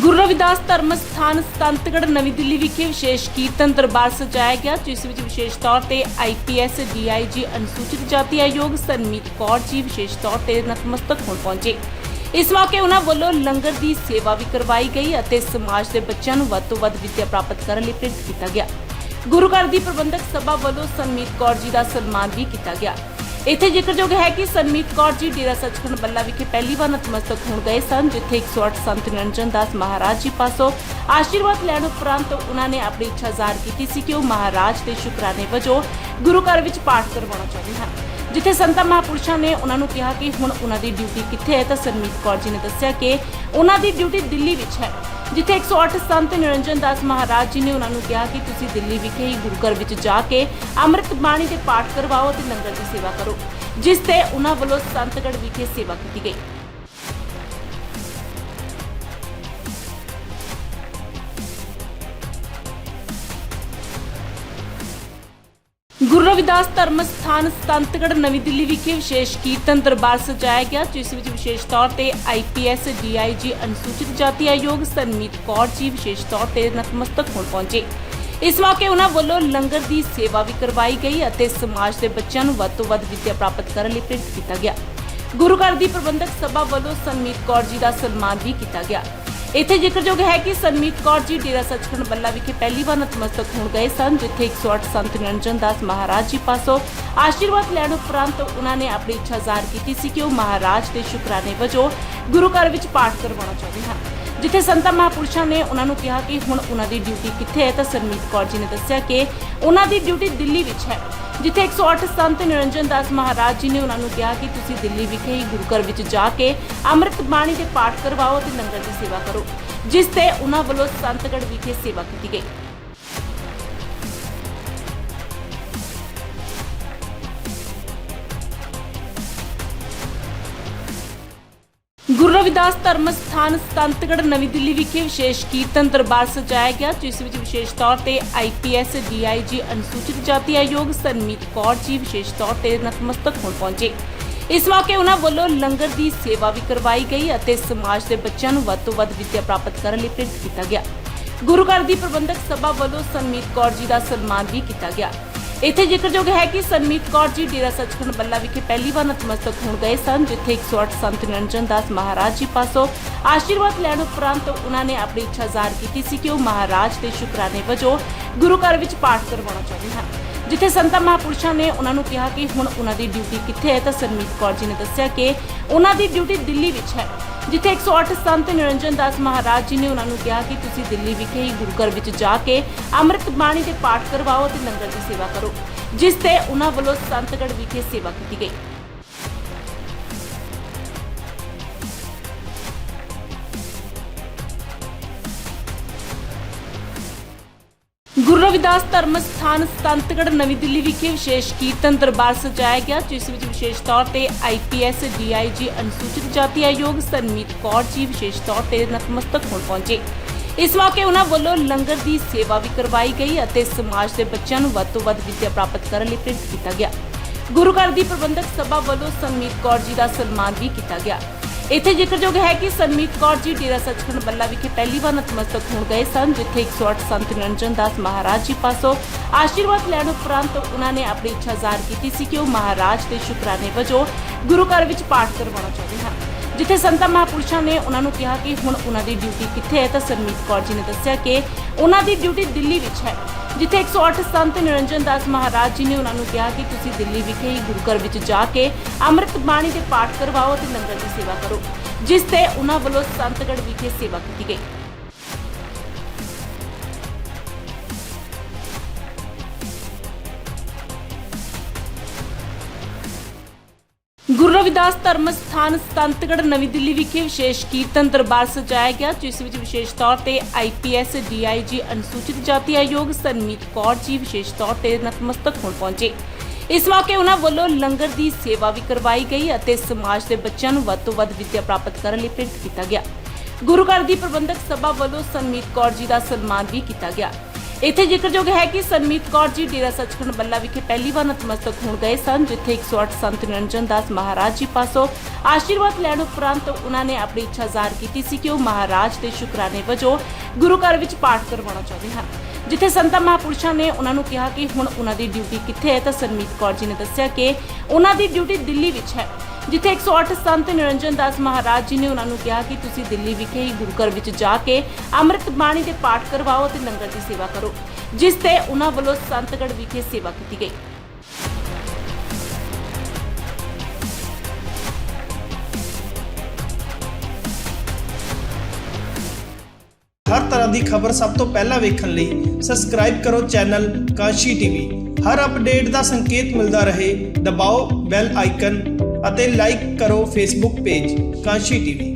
ਗੁਰੂ ਰਵਿਦਾਸ ਧਰਮ ਸਥਾਨ ਸੰਤਗੜ੍ਹ ਨਵੀਂ ਦਿੱਲੀ ਵਿਖੇ ਵਿਸ਼ੇਸ਼ ਕੀਰਤਨ ਦਰਬਾਰ ਸਜਾਇਆ ਗਿਆ, ਜਿਸ ਵਿੱਚ ਵਿਸ਼ੇਸ਼ ਤੌਰ ਤੇ ਆਈਪੀਐਸ ਡੀਆਈਜੀ ਅਨੁਸੂਚਿਤ ਜਾਤੀ ਆਯੋਗ ਸਰਮੀਤ ਕੌਰ ਜੀ ਵਿਸ਼ੇਸ਼ ਤੌਰ ਤੇ ਨਤਮਸਤਕ ਹੋਣ ਪਹੁੰਚੇ। ਇਸ ਮੌਕੇ ਉਹਨਾਂ ਵੱਲੋਂ ਲੰਗਰ ਦੀ ਸੇਵਾ ਵੀ ਕਰਵਾਈ ਗਈ ਅਤੇ ਸਮਾਜ ਦੇ ਬੱਚਿਆਂ ਨੂੰ ਵੱਧ ਤੋਂ ਵੱਧ ਵਿੱਦਿਆ ਪ੍ਰਾਪਤ ਕਰਨ ਲਈ ਪ੍ਰੇਰਿਤ ਕੀਤਾ ਗਿਆ। ਗੁਰੂ ਘਰ ਦੀ ਪ੍ਰਬੰਧਕ ਸਭਾ ਵੱਲੋਂ ਸਰਮੀਤ ਕੌਰ ਜੀ ਦਾ ਸਨਮਾਨ ਵੀ ਕੀਤਾ ਗਿਆ। ਇੱਥੇ ਜ਼ਿਕਰਯੋਗ ਹੈ ਕਿ ਸਰਮੀਤ ਕੌਰ ਜੀ ਡੇਰਾ ਸੱਚਖੰਡ ਬੱਲਾ ਵਿਖੇ ਪਹਿਲੀ ਵਾਰ ਨਤਮਸਤਕ ਹੋਣ ਗਏ ਸਨ, ਜਿੱਥੇ 108 ਸੰਤ ਨਿਰੰਜਨ ਦਾਸ ਮਹਾਰਾਜ ਜੀ ਪਾਸੋਂ ਆਸ਼ੀਰਵਾਦ ਲੈਣ ਉਪਰੰਤ ਉਹਨਾਂ ਨੇ ਆਪਣੀ ਇੱਛਾ ਜ਼ਾਹਰ ਕੀਤੀ ਸੀ ਕਿ ਉਹ ਮਹਾਰਾਜ ਦੇ ਸ਼ੁਕਰਾਨੇ ਵਜੋਂ ਗੁਰੂ ਘਰ ਵਿੱਚ ਪਾਠ ਕਰਵਾਉਣਾ ਚਾਹੁੰਦੇ ਹਨ। ਜਿੱਥੇ ਸੰਤਾਂ ਮਹਾਂਪੁਰਸ਼ਾਂ ਨੇ ਉਹਨਾਂ ਨੂੰ ਕਿਹਾ ਕਿ ਹੁਣ ਉਹਨਾਂ ਦੀ ਡਿਊਟੀ ਕਿੱਥੇ ਹੈ, ਤਾਂ ਸਰਮੀਤ ਕੌਰ ਜੀ ਨੇ ਦੱਸਿਆ ਕਿ ਉਹਨਾਂ ਦੀ ਡਿਊਟੀ ਦਿੱਲੀ ਵਿੱਚ ਹੈ, ਜਿੱਥੇ 108 ਸੰਤ ਨਿਰੰਜਨ ਦਾਸ ਮਹਾਰਾਜ ਜੀ ਨੇ ਉਹਨਾਂ ਨੂੰ ਕਿਹਾ ਕਿ ਤੁਸੀਂ ਦਿੱਲੀ ਵਿਖੇ ਹੀ ਗੁਰੂ ਘਰ ਵਿੱਚ ਜਾ ਕੇ ਅੰਮ੍ਰਿਤ ਬਾਣੀ ਦੇ ਪਾਠ ਕਰਵਾਓ ਅਤੇ ਲੰਗਰ ਦੀ ਸੇਵਾ ਕਰੋ, ਜਿਸ ਤੇ ਉਹਨਾਂ ਵੱਲੋਂ ਸੰਤਗੜ੍ਹ ਵਿਖੇ ਸੇਵਾ ਕੀਤੀ ਗਈ। ਗੁਰੂ ਰਵਿਦਾਸ ਧਰਮ ਸਥਾਨ ਸੰਤਗੜ੍ਹ ਨਵੀਂ ਦਿੱਲੀ ਵਿਖੇ ਵਿਸ਼ੇਸ਼ ਕੀਰਤਨ ਦਰਬਾਰ ਸਜਾਇਆ ਗਿਆ, ਜਿਸ ਵਿੱਚ ਵਿਸ਼ੇਸ਼ ਤੌਰ ਤੇ ਆਈਪੀਐਸ ਡੀਆਈਜੀ ਅਨੁਸੂਚਿਤ ਜਾਤੀ ਆਯੋਗ ਸਰਮੀਤ ਕੌਰ ਜੀ ਵਿਸ਼ੇਸ਼ ਤੌਰ ਤੇ ਨਤਮਸਤਕ ਹੋਣ ਪਹੁੰਚੇ। ਇਸ ਮੌਕੇ ਉਹਨਾਂ ਵੱਲੋਂ ਲੰਗਰ ਦੀ ਸੇਵਾ ਵੀ ਕਰਵਾਈ ਗਈ ਅਤੇ ਸਮਾਜ ਦੇ ਬੱਚਿਆਂ ਨੂੰ ਵੱਧ ਤੋਂ ਵੱਧ ਵਿੱਦਿਆ ਪ੍ਰਾਪਤ ਕਰਨ ਲਈ ਪ੍ਰੇਰਿਤ ਕੀਤਾ ਗਿਆ। ਗੁਰੂ ਘਰ ਦੀ ਪ੍ਰਬੰਧਕ ਸਭਾ ਵੱਲੋਂ ਸਰਮੀਤ ਕੌਰ ਜੀ ਦਾ ਸਨਮਾਨ ਵੀ ਕੀਤਾ ਗਿਆ। ਇੱਥੇ ਜ਼ਿਕਰਯੋਗ ਹੈ ਕਿ ਸਰਮੀਤ ਕੌਰ ਜੀ ਡੇਰਾ ਸੱਚਖੰਡ ਬੱਲਾ ਵਿਖੇ ਪਹਿਲੀ ਵਾਰ ਨਤਮਸਤਕ ਹੋਣ ਗਏ ਸਨ, ਜਿੱਥੇ 108 ਸੰਤ ਨਿਰੰਜਨ ਦਾਸ ਮਹਾਰਾਜ ਜੀ ਪਾਸੋਂ ਆਸ਼ੀਰਵਾਦ ਲੈਣ ਉਪਰੰਤ ਉਹਨਾਂ ਨੇ ਆਪਣੀ ਇੱਛਾ ਜ਼ਾਹਰ ਕੀਤੀ ਸੀ ਕਿ ਉਹ ਮਹਾਰਾਜ ਦੇ ਸ਼ੁਕਰਾਨੇ ਵਜੋਂ ਗੁਰੂ ਘਰ ਵਿੱਚ ਪਾਠ ਕਰਵਾਉਣਾ ਚਾਹੁੰਦੇ ਹਨ। ਜਿੱਥੇ ਸੰਤਾਂ ਮਹਾਂਪੁਰਸ਼ਾਂ ਨੇ ਉਹਨਾਂ ਨੂੰ ਕਿਹਾ ਕਿ ਹੁਣ ਉਹਨਾਂ ਦੀ ਡਿਊਟੀ ਕਿੱਥੇ ਹੈ, ਤਾਂ ਸਰਮੀਤ ਕੌਰ ਜੀ ਨੇ ਦੱਸਿਆ ਕਿ ਉਹਨਾਂ ਦੀ ਡਿਊਟੀ ਦਿੱਲੀ ਵਿੱਚ ਹੈ, ਜਿੱਥੇ 108 ਸੰਤ ਨਿਰੰਜਨ ਦਾਸ ਮਹਾਰਾਜ ਜੀ ਨੇ ਉਹਨਾਂ ਨੂੰ ਕਿਹਾ ਕਿ ਤੁਸੀਂ ਦਿੱਲੀ ਵਿਖੇ ਹੀ ਗੁਰੂ ਘਰ ਵਿੱਚ ਜਾ ਕੇ ਅੰਮ੍ਰਿਤ ਬਾਣੀ ਦੇ ਪਾਠ ਕਰਵਾਓ ਅਤੇ ਲੰਗਰ ਦੀ ਸੇਵਾ ਕਰੋ, ਜਿਸ ਤੇ ਉਹਨਾਂ ਵੱਲੋਂ ਸੰਤਗੜ੍ਹ ਵਿਖੇ ਸੇਵਾ ਕੀਤੀ ਗਈ। ਗੁਰੂ ਰਵਿਦਾਸ ਧਰਮ ਸਥਾਨ ਸੰਤਗੜ੍ਹ ਨਵੀਂ ਦਿੱਲੀ ਵਿਖੇ ਵਿਸ਼ੇਸ਼ ਕੀਰਤਨ ਦਰਬਾਰ ਸਜਾਇਆ ਗਿਆ, ਜਿਸ ਵਿੱਚ ਵਿਸ਼ੇਸ਼ ਤੌਰ ਤੇ ਆਈਪੀਐਸ ਡੀਆਈਜੀ ਅਨੁਸੂਚਿਤ ਜਾਤੀ ਆਯੋਗ ਸਰਮੀਤ ਕੌਰ ਜੀ ਵਿਸ਼ੇਸ਼ ਤੌਰ ਤੇ ਨਤਮਸਤਕ ਹੋਣ ਪਹੁੰਚੇ। ਇਸ ਮੌਕੇ ਉਹਨਾਂ ਵੱਲੋਂ ਲੰਗਰ ਦੀ ਸੇਵਾ ਵੀ ਕਰਵਾਈ ਗਈ ਅਤੇ ਸਮਾਜ ਦੇ ਬੱਚਿਆਂ ਨੂੰ ਵੱਧ ਤੋਂ ਵੱਧ ਵਿੱਦਿਆ ਪ੍ਰਾਪਤ ਕਰਨ ਲਈ ਪ੍ਰੇਰਿਤ ਕੀਤਾ ਗਿਆ। ਗੁਰੂ ਘਰ ਦੀ ਪ੍ਰਬੰਧਕ ਸਭਾ ਵੱਲੋਂ ਸਰਮੀਤ ਕੌਰ ਜੀ ਦਾ ਸਨਮਾਨ ਵੀ ਕੀਤਾ ਗਿਆ। ਇੱਥੇ ਜ਼ਿਕਰਯੋਗ ਹੈ ਕਿ ਸਰਮੀਤ ਕੌਰ ਜੀ ਡੇਰਾ ਸੱਚਖੰਡ ਬੱਲਾ ਵਿਖੇ ਪਹਿਲੀ ਵਾਰ ਨਤਮਸਤਕ ਹੋਣ ਗਏ ਸਨ, ਜਿੱਥੇ 108 ਸੰਤ ਨਿਰੰਜਨ ਦਾਸ ਮਹਾਰਾਜ ਜੀ ਪਾਸੋਂ ਆਸ਼ੀਰਵਾਦ ਲੈਣ ਉਪਰੰਤ ਉਹਨਾਂ ਨੇ ਆਪਣੀ ਇੱਛਾ ਜ਼ਾਹਰ ਕੀਤੀ ਸੀ ਕਿ ਉਹ ਮਹਾਰਾਜ ਦੇ ਸ਼ੁਕਰਾਨੇ ਵਜੋਂ ਗੁਰੂ ਘਰ ਵਿੱਚ ਪਾਠ ਕਰਵਾਉਣਾ ਚਾਹੁੰਦੇ ਹਨ। ਜਿੱਥੇ ਸੰਤਾਂ ਮਹਾਂਪੁਰਸ਼ਾਂ ਨੇ ਉਹਨਾਂ ਨੂੰ ਕਿਹਾ ਕਿ ਹੁਣ ਉਹਨਾਂ ਦੀ ਡਿਊਟੀ ਕਿੱਥੇ ਹੈ, ਤਾਂ ਸਰਮੀਤ ਕੌਰ ਜੀ ਨੇ ਦੱਸਿਆ ਕਿ ਉਹਨਾਂ ਦੀ ਡਿਊਟੀ ਦਿੱਲੀ ਵਿੱਚ ਹੈ, ਜਿੱਥੇ 108 ਸੰਤ ਨਿਰੰਜਨ ਦਾਸ ਮਹਾਰਾਜ ਜੀ ਨੇ ਉਹਨਾਂ ਨੂੰ ਕਿਹਾ ਕਿ ਤੁਸੀਂ ਦਿੱਲੀ ਵਿਖੇ ਹੀ ਗੁਰੂ ਘਰ ਵਿੱਚ ਜਾ ਕੇ ਅੰਮ੍ਰਿਤ ਬਾਣੀ ਦੇ ਪਾਠ ਕਰਵਾਓ ਅਤੇ ਲੰਗਰ ਦੀ ਸੇਵਾ ਕਰੋ, ਜਿਸ ਤੇ ਉਹਨਾਂ ਵੱਲੋਂ ਸੰਤਗੜ੍ਹ ਵਿਖੇ ਸੇਵਾ ਕੀਤੀ ਗਈ। ਗੁਰੂ ਰਵਿਦਾਸ ਧਰਮ ਸਥਾਨ ਸੰਤਗੜ੍ਹ ਨਵੀਂ ਦਿੱਲੀ ਵਿਖੇ ਵਿਸ਼ੇਸ਼ ਕੀਰਤਨ ਦਰਬਾਰ ਸਜਾਇਆ ਗਿਆ, ਜਿਸ ਵਿੱਚ ਵਿਸ਼ੇਸ਼ ਤੌਰ ਤੇ ਆਈਪੀਐਸ ਡੀਆਈਜੀ ਅਨੁਸੂਚਿਤ ਜਾਤੀ ਆਯੋਗ ਸਰਮੀਤ ਕੌਰ ਜੀ ਵਿਸ਼ੇਸ਼ ਤੌਰ ਤੇ ਨਤਮਸਤਕ ਹੋਣ ਪਹੁੰਚੇ। ਇਸ ਮੌਕੇ ਉਹਨਾਂ ਵੱਲੋਂ ਲੰਗਰ ਦੀ ਸੇਵਾ ਵੀ ਕਰਵਾਈ ਗਈ ਅਤੇ ਸਮਾਜ ਦੇ ਬੱਚਿਆਂ ਨੂੰ ਵੱਧ ਤੋਂ ਵੱਧ ਵਿੱਦਿਆ ਪ੍ਰਾਪਤ ਕਰਨ ਲਈ ਪ੍ਰੇਰਿਤ ਕੀਤਾ ਗਿਆ। ਗੁਰੂ ਘਰ ਦੀ ਪ੍ਰਬੰਧਕ ਸਭਾ ਵੱਲੋਂ ਸਰਮੀਤ ਕੌਰ ਜੀ ਦਾ ਸਨਮਾਨ ਵੀ ਕੀਤਾ ਗਿਆ। ਇੱਥੇ ਜ਼ਿਕਰਯੋਗ ਹੈ ਕਿ ਸਰਮੀਤ ਕੌਰ ਜੀ ਡੇਰਾ ਸੱਚਖੰਡ ਬੱਲਾ ਵਿਖੇ ਪਹਿਲੀ ਵਾਰ ਨਤਮਸਤਕ ਹੋਣ ਗਏ ਸਨ, ਜਿੱਥੇ 108 ਸੰਤ ਨਿਰੰਜਨ ਦਾਸ ਮਹਾਰਾਜ ਜੀ ਪਾਸੋਂ ਆਸ਼ੀਰਵਾਦ ਲੈਣ ਉਪਰੰਤ ਉਹਨਾਂ ਨੇ ਆਪਣੀ ਇੱਛਾ ਜ਼ਾਹਰ ਕੀਤੀ ਸੀ ਕਿ ਉਹ ਮਹਾਰਾਜ ਦੇ ਸ਼ੁਕਰਾਨੇ ਵਜੋਂ ਗੁਰੂ ਘਰ ਵਿੱਚ ਪਾਠ ਕਰਵਾਉਣਾ ਚਾਹੁੰਦੇ ਹਨ। ਜਿੱਥੇ ਸੰਤਾਂ ਮਹਾਂਪੁਰਸ਼ਾਂ ਨੇ ਉਹਨਾਂ ਨੂੰ ਕਿਹਾ ਕਿ ਹੁਣ ਉਹਨਾਂ ਦੀ ਡਿਊਟੀ ਕਿੱਥੇ ਹੈ, ਤਾਂ ਸਰਮੀਤ ਕੌਰ ਜੀ ਨੇ ਦੱਸਿਆ ਕਿ ਉਹਨਾਂ ਦੀ ਡਿਊਟੀ ਦਿੱਲੀ ਵਿੱਚ ਹੈ, ਜਿੱਥੇ 108 ਸੰਤ ਨਿਰੰਜਨ ਦਾਸ ਮਹਾਰਾਜ ਜੀ ਨੇ ਉਹਨਾਂ ਨੂੰ ਕਿਹਾ ਕਿ ਤੁਸੀਂ ਦਿੱਲੀ ਵਿਖੇ ਹੀ ਗੁਰੂ ਘਰ ਵਿੱਚ ਜਾ ਕੇ ਅੰਮ੍ਰਿਤ ਬਾਣੀ ਦੇ ਪਾਠ ਕਰਵਾਓ ਅਤੇ ਲੰਗਰ ਦੀ ਸੇਵਾ ਕਰੋ, ਜਿਸ ਤੇ ਉਹਨਾਂ ਵੱਲੋਂ ਸੰਤਗੜ੍ਹ ਵਿਖੇ ਸੇਵਾ ਕੀਤੀ ਗਈ। ਗੁਰੂ ਰਵਿਦਾਸ ਧਰਮ ਸਥਾਨ ਸੰਤਗੜ੍ਹ ਨਵੀਂ ਦਿੱਲੀ ਵਿਖੇ ਵਿਸ਼ੇਸ਼ ਕੀਰਤਨ ਦਰਬਾਰ ਸਜਾਇਆ ਗਿਆ, ਜਿਸ ਵਿੱਚ ਵਿਸ਼ੇਸ਼ ਤੌਰ ਤੇ ਆਈਪੀਐਸ ਡੀਆਈਜੀ ਅਨੁਸੂਚਿਤ ਜਾਤੀ ਆਯੋਗ ਸਰਮੀਤ ਕੌਰ ਜੀ ਵਿਸ਼ੇਸ਼ ਤੌਰ ਤੇ ਨਤਮਸਤਕ ਹੋਣ ਪਹੁੰਚੇ। ਇਸ ਮੌਕੇ ਉਹਨਾਂ ਵੱਲੋਂ ਲੰਗਰ ਦੀ ਸੇਵਾ ਵੀ ਕਰਵਾਈ ਗਈ ਅਤੇ ਸਮਾਜ ਦੇ ਬੱਚਿਆਂ ਨੂੰ ਵੱਧ ਤੋਂ ਵੱਧ ਵਿੱਦਿਆ ਪ੍ਰਾਪਤ ਕਰਨ ਲਈ ਪ੍ਰੇਰਿਤ ਕੀਤਾ ਗਿਆ। ਗੁਰੂ ਘਰ ਦੀ ਪ੍ਰਬੰਧਕ ਸਭਾ ਵੱਲੋਂ ਸਰਮੀਤ ਕੌਰ ਜੀ ਦਾ ਸਨਮਾਨ ਵੀ ਕੀਤਾ ਗਿਆ। ਇੱਥੇ ਜ਼ਿਕਰਯੋਗ ਹੈ ਕਿ ਸਨਮੀਤ ਕੌਰ ਜੀ ਡੇਰਾ ਸੱਚਖੰਡ ਬੱਲਾ ਵਿਖੇ ਪਹਿਲੀ ਵਾਰ ਨਤਮਸਤਕ ਹੋਣ ਗਏ ਸਨ, ਜਿੱਥੇ 108 ਸੰਤ ਨਿਰੰਜਨ ਦਾਸ ਮਹਾਰਾਜ ਜੀ ਪਾਸੋਂ ਆਸ਼ੀਰਵਾਦ ਲੈਣ ਉਪਰੰਤ ਉਹਨਾਂ ਨੇ ਆਪਣੀ ਇੱਛਾ ਜ਼ਾਹਰ ਕੀਤੀ ਸੀ ਕਿ ਉਹ ਮਹਾਰਾਜ ਦੇ ਸ਼ੁਕਰਾਨੇ ਵਜੋਂ ਗੁਰੂ ਘਰ ਵਿੱਚ ਪਾਠ ਕਰਵਾਉਣਾ ਚਾਹੁੰਦੇ ਹਨ। ਜਿੱਥੇ ਸੰਤਾਂ ਮਹਾਂਪੁਰਸ਼ਾਂ ਨੇ ਉਹਨਾਂ ਨੂੰ ਕਿਹਾ ਕਿ ਹੁਣ ਉਹਨਾਂ ਦੀ ਡਿਊਟੀ ਕਿੱਥੇ ਹੈ, ਤਾਂ ਸਨਮੀਤ ਕੌਰ ਜੀ ਨੇ ਦੱਸਿਆ ਕਿ ਉਹਨਾਂ ਦੀ ਡਿਊਟੀ ਦਿੱਲੀ ਵਿੱਚ ਹੈ, ਜਿੱਥੇ 108 ਸੰਤ ਨਿਰੰਜਨ ਦਾਸ ਮਹਾਰਾਜ ਜੀ ਨੇ ਉਹਨਾਂ ਨੂੰ ਕਿਹਾ ਕਿ ਤੁਸੀਂ ਦਿੱਲੀ ਵਿਖੇ ਹੀ ਗੁਰੂ ਘਰ ਵਿੱਚ ਜਾ ਕੇ ਅੰਮ੍ਰਿਤ ਬਾਣੀ ਦੇ ਪਾਠ ਕਰਵਾਓ ਅਤੇ ਲੰਗਰ ਦੀ ਸੇਵਾ ਕਰੋ, ਜਿਸ ਤੇ ਉਹਨਾਂ ਵੱਲੋਂ ਸੰਤਗੜ੍ਹ ਵਿਖੇ ਸੇਵਾ ਕੀਤੀ ਗਈ। हर तरह की खबर सब तो पहला वेखण लई सबसक्राइब करो चैनल कांशी टीवी। हर अपडेट का संकेत मिलता रहे, दबाओ बैल आइकन अते लाइक करो फेसबुक पेज कांशी टीवी।